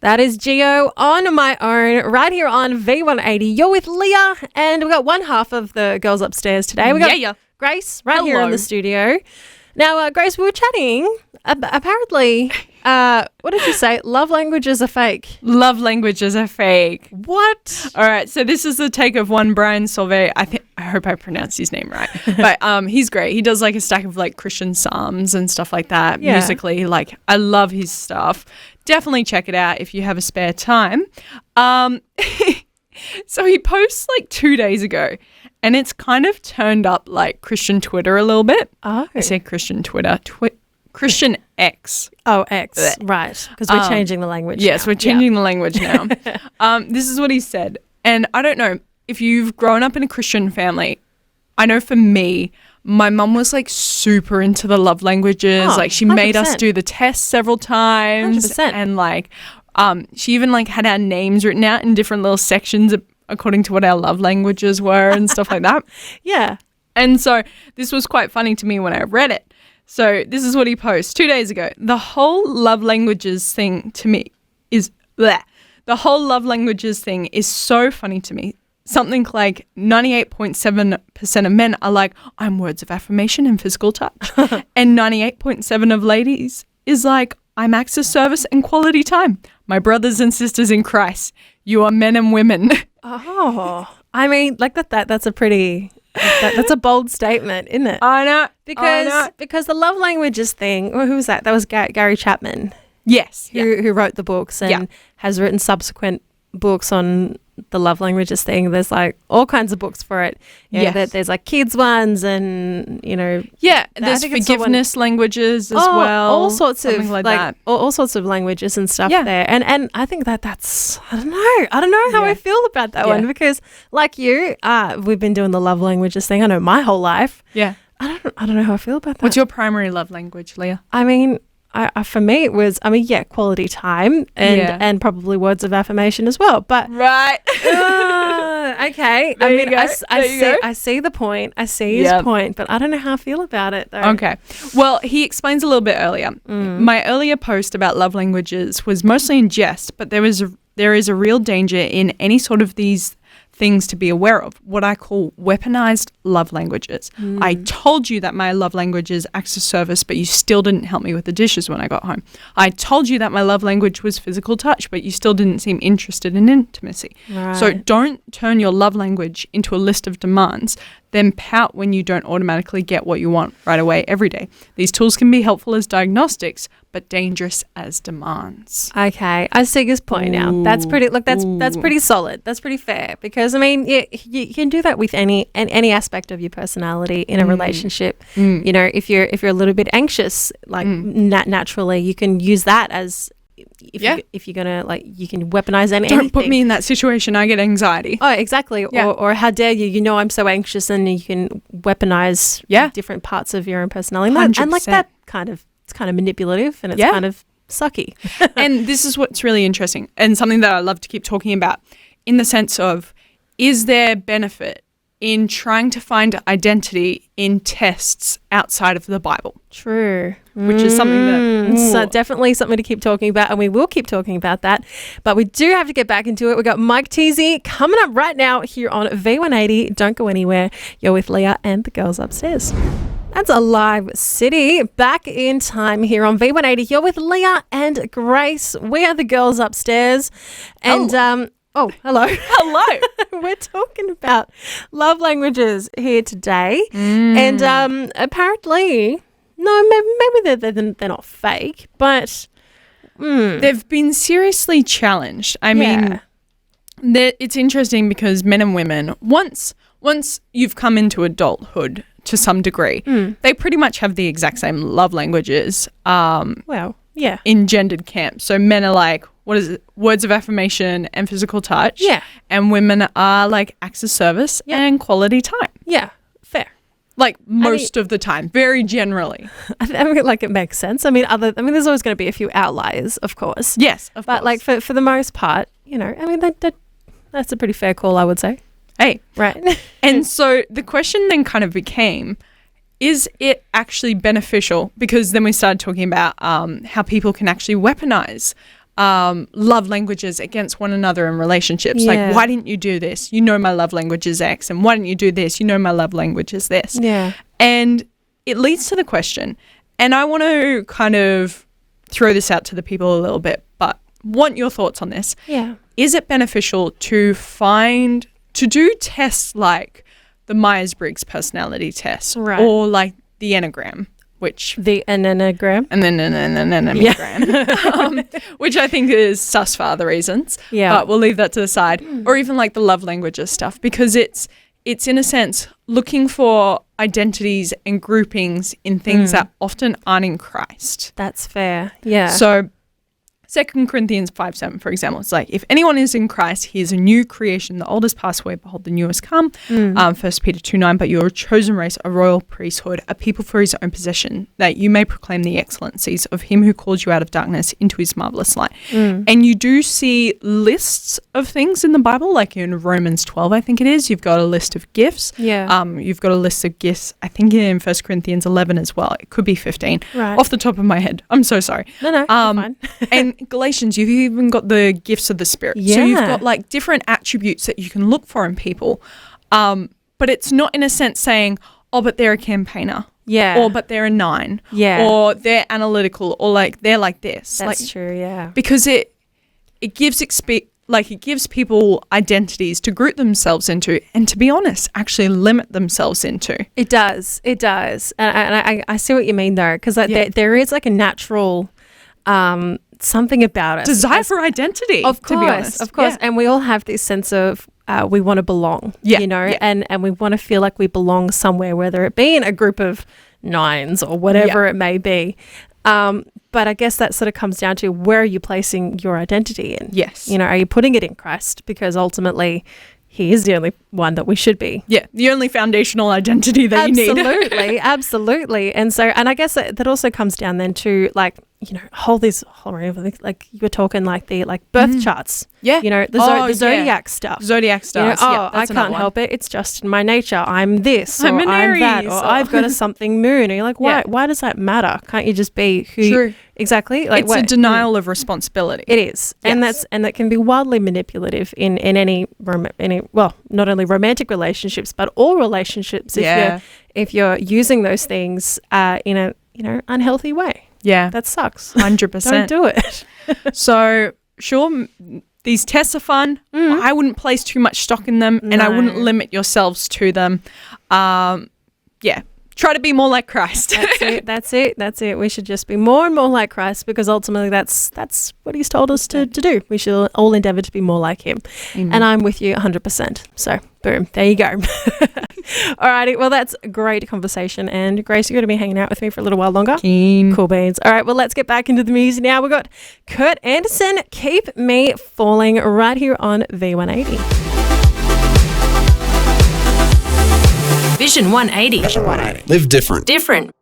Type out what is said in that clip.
That is Geo on my own, right here on V180. You're with Leah, and we've got one half of the girls upstairs today. We got Grace right here in the studio. Now, Grace, we were chatting. Apparently, what did you say? Love languages are fake. Love languages are fake. What? All right, so this is the take of one Brian Solveig. I hope I pronounced his name right. But he's great. He does like a stack of like Christian psalms and stuff like that musically. Like, I love his stuff. Definitely check it out if you have a spare time. So he posts like 2 days ago, and it's kind of turned up like Christian Twitter a little bit. Oh. I say Christian Twitter. Christian X. Oh, X. Right. Because we're changing the language Yes, now. we're changing the language now. This is what he said. And I don't know if you've grown up in a Christian family. I know for me, my mum was like super into the love languages. Oh, like she 100%. made us do the test several times. 100%. And like she even like had our names written out in different little sections according to what our love languages were and stuff like that. Yeah. And so this was quite funny to me when I read it. So this is what he posted 2 days ago. The whole love languages thing to me is bleh. The whole love languages thing is so funny to me. Something like 98.7% of men are like, I'm words of affirmation and physical touch. And 98.7% of ladies is like, I'm acts of service and quality time. My brothers and sisters in Christ, you are men and women. Oh, I mean, like that's a pretty... that's a bold statement, isn't it? I know. Because the love languages thing, who was that? That was Gary Chapman. Yes. Who wrote the books and has written subsequent books on the love languages thing. There's like all kinds of books for it. There's like kids ones and, there's forgiveness languages as well. All sorts of like that. all sorts of languages and stuff there. And I think that's, I don't know how I feel about that one, because like you, we've been doing the love languages thing, I know, my whole life. Yeah. I don't know how I feel about that. What's your primary love language, Leah? I mean, for me, it was, quality time and probably words of affirmation as well. But right, okay. I see the point. I see his point, but I don't know how I feel about it though. Okay. Well, he explains a little bit earlier. My earlier post about love languages was mostly in jest, but there is a real danger in any sort of these things to be aware of, what I call weaponized love languages. I told you that my love language is acts of service, but you still didn't help me with the dishes when I got home. I told you that my love language was physical touch, but you still didn't seem interested in intimacy. Right. So don't turn your love language into a list of demands, then pout when you don't automatically get what you want right away every day. These tools can be helpful as diagnostics, but dangerous as demands. Okay, I see his point now. That's pretty. Look, that's pretty solid. That's pretty fair, because I mean, you can do that with any aspect of your personality in a relationship. You know, if you're a little bit anxious, like naturally, you can use that as. If you're gonna, like, you can weaponize anything. Don't put me in that situation. I get anxiety. Oh, exactly. Yeah. Or how dare you? You know, I'm so anxious, and you can weaponize different parts of your own personality. 100%. And like that it's kind of manipulative, and it's kind of sucky. And this is what's really interesting, and something that I love to keep talking about, in the sense of, is there benefit in trying to find identity in tests outside of the Bible? True. Which is something that... So definitely something to keep talking about, and we will keep talking about that. But we do have to get back into it. We've got Mike Teasy coming up right now here on V180. Don't go anywhere. You're with Leah and the girls upstairs. That's Alive City. Back in time here on V180. You're with Leah and Grace. We are the girls upstairs. And... Oh, hello. Hello. We're talking about love languages here today. And apparently, no, maybe they're not fake, but... They've been seriously challenged. I mean, it's interesting because men and women, once you've come into adulthood to some degree, they pretty much have the exact same love languages. In gendered camps. So men are like, what is it? Words of affirmation and physical touch. Yeah. And women are like acts of service and quality time. Yeah, fair. Like most of the time, very generally. I mean, like, it makes sense. I mean, there's always going to be a few outliers, of course. Yes, of course. But like for the most part, you know, I mean, that's a pretty fair call, I would say. Hey. Right. And so the question then kind of became, is it actually beneficial? Because then we started talking about how people can actually weaponize love languages against one another in relationships. Yeah. Like, why didn't you do this? You know my love language is X. And why didn't you do this? You know my love language is this. Yeah. And it leads to the question, and I want to kind of throw this out to the people a little bit, but want your thoughts on this. Yeah. Is it beneficial to do tests like the Myers-Briggs personality test, Right. or like the Enneagram, which The Enneagram. and then an Enneagram, which I think is sus for other reasons. Yeah. But we'll leave that to the side. Or even like the love languages stuff, because it's in a sense looking for identities and groupings in things that often aren't in Christ. That's fair. Yeah. So 2 Corinthians 5:7, for example, it's like, if anyone is in Christ, he is a new creation. The old has passed away, behold, the new has come. 1 Peter 2:9, but you're a chosen race, a royal priesthood, a people for his own possession, that you may proclaim the excellencies of him who called you out of darkness into his marvelous light. And you do see lists of things in the Bible, like in Romans 12, I think it is. You've got a list of gifts. Yeah. You've got a list of gifts, I think in 1 Corinthians 11 as well. It could be 15. Right. Off the top of my head. I'm so sorry. No, you're fine. And Galatians, you've even got the gifts of the Spirit. So you've Yeah. got like different attributes that you can look for in people. But it's not in a sense saying, oh, but they're a campaigner. Yeah. Or but they're a 9. Yeah. Or they're analytical, or like they're like this. That's like, true. Yeah. because it gives it gives people identities to group themselves into, and to be honest, actually limit themselves into. It does. It does. And I see what you mean though, because like, Yeah. there is like a natural something about it. Desire for identity. Of to be course, honest. of course. Yeah. And we all have this sense of we want to belong, Yeah, you know, yeah. and we want to feel like we belong somewhere, whether it be in a group of 9s or whatever it may be. But I guess that sort of comes down to, where are you placing your identity in? Yes. You know, are you putting it in Christ? Because ultimately, he is the only one that we should be. Yeah, the only foundational identity that you need. Absolutely, absolutely. And so, and I guess that also comes down then to, like, you know, like you were talking like the birth charts. Yeah. You know, the Oh, zodiac stuff. Zodiac You know, stars. oh, yeah, I that's another can't one. help it. It's just in my nature. I'm this, I'm or an I'm that, Aries, or or- I've got a something moon. And you're like, why? Yeah. Why does that matter? Can't you just be who? True. Exactly. Like, It's a denial of responsibility. It is, and Yes. that can be wildly manipulative in any not only romantic relationships, but all relationships. If you're using those things in a unhealthy way, Yeah, that sucks. 100%. Don't do it. So, sure, these tests are fun. I wouldn't place too much stock in them, and I wouldn't No. limit yourselves to them. Yeah, try to be more like Christ. That's it. We should just be more and more like Christ, because ultimately that's what he's told us to do. We should all endeavor to be more like him. Amen. And I'm with you 100%. So boom, there you go. Alrighty, well, that's a great conversation. And Grace, you're going to be hanging out with me for a little while longer. Keen. Cool beans. All right, well, let's get back into the music now. We've got Kurt Anderson, Keep Me Falling, right here on V180. Vision 180. Live different. Different.